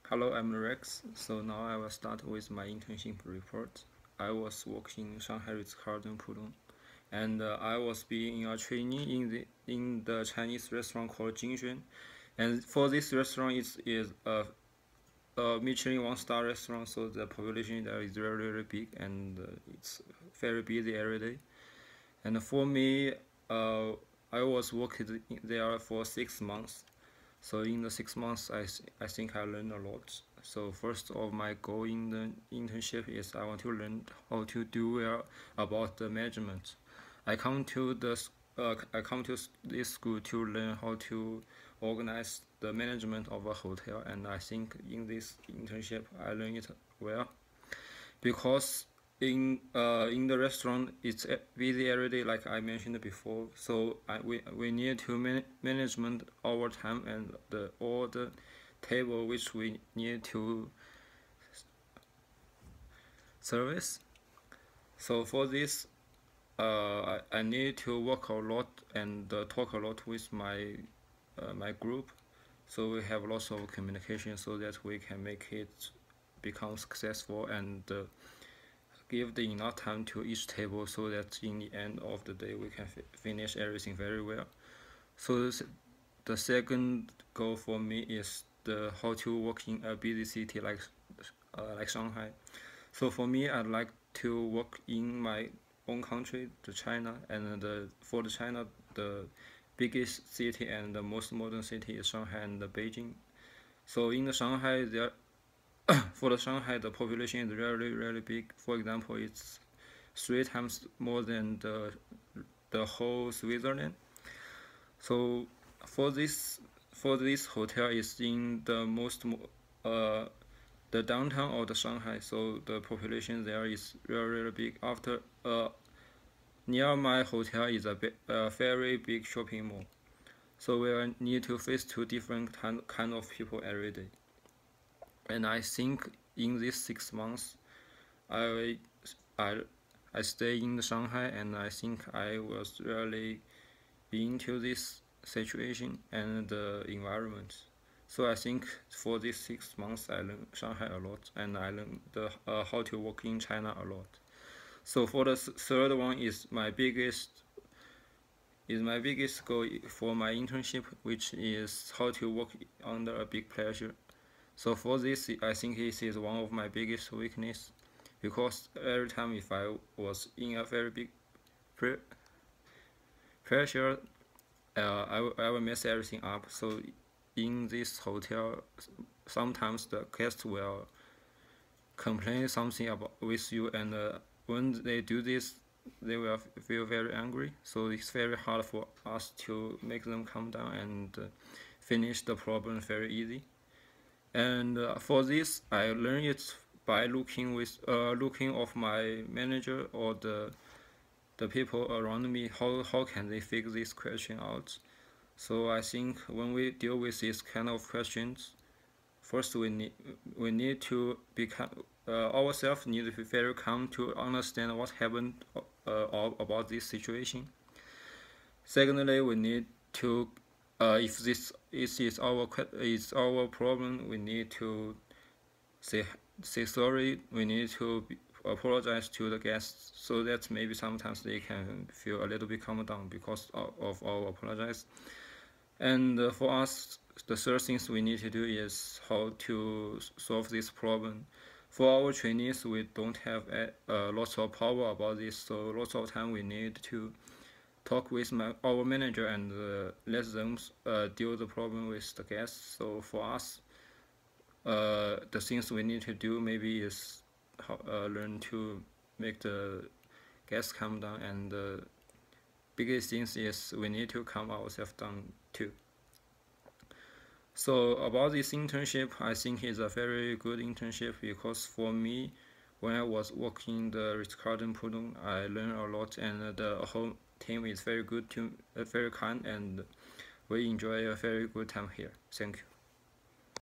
Hello, I'm Rex. So now I will start with my internship report. I was working in Shanghai Ritz-Carlton Pudong, and I was being a trainee in the Chinese restaurant called Jingxuan. And for this restaurant, is a Michelin one-star restaurant, so the population there is really big, and it's very busy every day. And for me, I was working there for 6 months. So in the 6 months, I think I learned a lot. So first of my goal in the internship is I want to learn how to do well about the management. I come to this school to learn how to organize the management of a hotel, and I think in this internship I learned it well because in the restaurant it's busy every day like I mentioned before, so we need to management our time and all the table which we need to service. So for this I need to work a lot and talk a lot with my group, so we have lots of communication so that we can make it become successful and give the enough time to each table so that in the end of the day we can finish everything very well. So the second goal for me is the how to work in a busy city like Shanghai. So for me, I'd like to work in my own country, the China, and for the China, the biggest city and the most modern city is Shanghai and Beijing. So in the Shanghai, for the Shanghai, the population is really big. For example, it's 3 times more than the whole Switzerland. So for this hotel is in the downtown of the Shanghai. So the population there is really big. After near my hotel is a very big shopping mall. So we need to face two different kind of people every day. And I think in these 6 months, I I I stay in Shanghai, and I think I was really into this situation and the environment. So I think for these 6 months, I learned Shanghai a lot, and I learned how to work in China a lot. So for the third one is my biggest goal for my internship, which is how to work under a big pressure. So for this, I think this is one of my biggest weakness, because every time if I was in a very big pressure, I will mess everything up. So in this hotel, sometimes the guests will complain something about with you, and when they do this, they will feel very angry. So it's very hard for us to make them calm down and finish the problem very easy. And for this, I learned it by looking of my manager or the people around me, how can they figure this question out. So I think when we deal with this kind of questions, first we need to become ourselves need to be very calm to understand what happened about this situation. Secondly, we need to if this is our problem, we need to say sorry. We need to apologize to the guests so that maybe sometimes they can feel a little bit calm down because of our apologize. And for us, the third things we need to do is how to solve this problem. For our trainees, we don't have lots of power about this, so lots of time we need to talk with our manager and let them deal the problem with the guests. So for us, the things we need to do maybe is learn to make the guests calm down, and the biggest things is we need to calm ourselves down too. So about this internship, I think it's a very good internship because for me, when I was working the Ritz-Carlton Pudong, I learned a lot, and the whole team is very good, very kind, and we enjoy a very good time here. Thank you.